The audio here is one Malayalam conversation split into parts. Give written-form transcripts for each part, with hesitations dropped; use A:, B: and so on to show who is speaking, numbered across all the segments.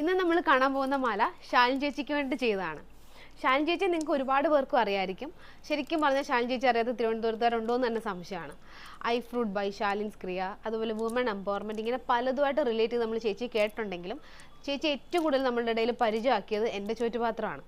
A: ഇന്ന് നമ്മൾ കാണാൻ പോകുന്ന മാല ശാലിനി ചേച്ചിക്ക് വേണ്ടി ചെയ്തതാണ്. ശാലിനി ചേച്ചി നിങ്ങൾക്ക് ഒരുപാട് പേർക്കും അറിയായിരിക്കും. ശരിക്കും പറഞ്ഞാൽ ശാലിനി ചേച്ചി അറിയാത്ത തിരുവനന്തപുരത്തുകാരുണ്ടോ എന്ന് തന്നെ സംശയമാണ്. ഐ ഫ്രൂട്ട് ബൈ ഷാലിൻസ് ക്രിയ, അതുപോലെ വുമൺ എംപവർമെൻറ്റ്, ഇങ്ങനെ പലതുമായിട്ട് റിലേറ്റ് ചെയ്ത് നമ്മൾ ചേച്ചി കേട്ടിട്ടുണ്ടെങ്കിലും ചേച്ചി ഏറ്റവും കൂടുതൽ നമ്മളുടെ ഇടയിൽ പരിചയമാക്കിയത് എൻ്റെ ചോറ്റുപാത്രമാണ്.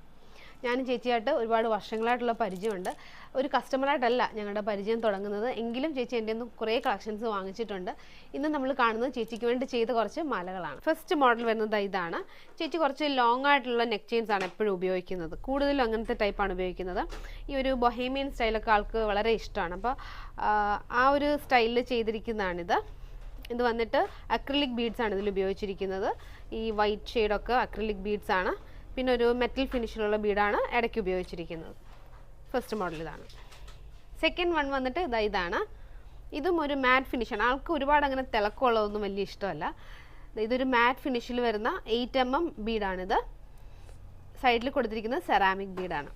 A: ഞാനും ചേച്ചിയായിട്ട് ഒരുപാട് വർഷങ്ങളായിട്ടുള്ള പരിചയമുണ്ട്. ഒരു കസ്റ്റമറായിട്ടല്ല ഞങ്ങളുടെ പരിചയം തുടങ്ങുന്നത്, എങ്കിലും ചേച്ചി എൻ്റെ നിന്ന് കുറേ കളക്ഷൻസ് വാങ്ങിച്ചിട്ടുണ്ട്. ഇന്ന് നമ്മൾ കാണുന്നത് ചേച്ചിക്ക് വേണ്ടി ചെയ്ത കുറച്ച് മാലകളാണ്. ഫസ്റ്റ് മോഡൽ വരുന്നത് ഇതാണ്. ചേച്ചി കുറച്ച് ലോങ് ആയിട്ടുള്ള നെക്ക് ചെയിൻസ് ആണ് എപ്പോഴും ഉപയോഗിക്കുന്നത്. കൂടുതലും അങ്ങനത്തെ ടൈപ്പാണ് ഉപയോഗിക്കുന്നത്. ഈ ഒരു ബൊഹേമിയൻ സ്റ്റൈലൊക്കെ ആൾക്ക് വളരെ ഇഷ്ടമാണ്. അപ്പോൾ ആ ഒരു സ്റ്റൈലിൽ ചെയ്തിരിക്കുന്നതാണിത്. ഇത് വന്നിട്ട് അക്രിലിക് ബീഡ്സ് ആണ് ഇതിൽ ഉപയോഗിച്ചിരിക്കുന്നത്. ഈ വൈറ്റ് ഷെയ്ഡൊക്കെ അക്രിലിക് ബീഡ്സ് ആണ്. പിന്നെ ഒരു മെറ്റൽ ഫിനിഷിലുള്ള ബീഡാണ് ഇടയ്ക്ക് ഉപയോഗിച്ചിരിക്കുന്നത്. ഫസ്റ്റ് മോഡൽ ഇതാണ്. സെക്കൻഡ് വൺ വന്നിട്ട് ഇതാണ്. ഇതും ഒരു മാറ്റ് ഫിനിഷാണ്. ആൾക്ക് ഒരുപാട് അങ്ങനെ തിളക്കമുള്ളതൊന്നും വലിയ ഇഷ്ടമല്ല. ഇതൊരു മാറ്റ് ഫിനിഷിൽ വരുന്ന 8mm ബീഡാണിത്. സൈഡിൽ കൊടുത്തിരിക്കുന്നത് സെറാമിക് ബീഡാണ്.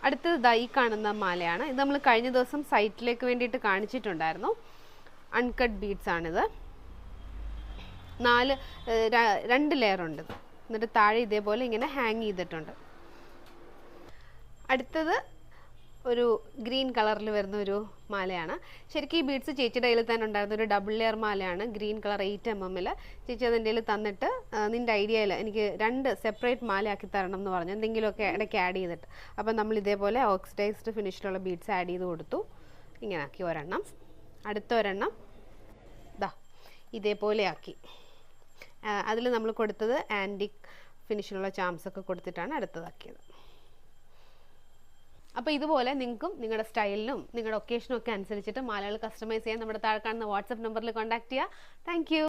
A: അടുത്തത് ഈ കാണുന്ന മാലയാണ്. ഇത് നമ്മൾ കഴിഞ്ഞ ദിവസം സൈറ്റിലേക്ക് വേണ്ടിയിട്ട് കാണിച്ചിട്ടുണ്ടായിരുന്നു. അൺകട്ട് ബീഡ്സ് ആണിത്. 2 ലെയർ ഉണ്ട്. എന്നിട്ട് താഴെ ഇതേപോലെ ഇങ്ങനെ ഹാങ് ചെയ്തിട്ടുണ്ട്. അടുത്തത് ഒരു ഗ്രീൻ കളറിൽ വരുന്ന ഒരു മാലയാണ്. ശരിക്കും ഈ ബീഡ്സ് ചേച്ചിയുടെ കയ്യിൽ തന്നെ ഉണ്ടായിരുന്ന ഒരു ഡബിൾ ലെയർ മാലയാണ്. Green colour 8mm. ചേച്ചി അത് എൻ്റെ കയ്യിൽ തന്നിട്ട് നിൻ്റെ ഐഡിയയിൽ എനിക്ക് 2 സെപ്പറേറ്റ് മാലയാക്കി തരണം എന്ന് പറഞ്ഞു, എന്തെങ്കിലുമൊക്കെ ഇടയ്ക്ക് ആഡ് ചെയ്തിട്ട്. അപ്പം നമ്മൾ ഇതേപോലെ ഓക്സിഡൈസ്ഡ് ഫിനിഷിലുള്ള ബീഡ്സ് ആഡ് ചെയ്ത് കൊടുത്തു. ഇങ്ങനെ ആക്കി ഒരെണ്ണം. അടുത്ത ഒരെണ്ണം ഇതേപോലെ ആക്കി. അതിൽ നമ്മൾ കൊടുത്തത് ആൻറ്റിക് ഫിനിഷിലുള്ള ചാംസൊക്കെ കൊടുത്തിട്ടാണ് അടുത്തതാക്കിയത്. അപ്പോൾ ഇതുപോലെ നിങ്ങൾക്കും നിങ്ങളുടെ സ്റ്റൈലിനും നിങ്ങളുടെ ഒക്കേഷനും ഒക്കെ അനുസരിച്ചിട്ട് മാലകൾ കസ്റ്റമൈസ് ചെയ്യാൻ നമ്മുടെ താഴെ കാണുന്ന വാട്സപ്പ് നമ്പറിൽ കോൺടാക്ട് ചെയ്യുക. Thank you.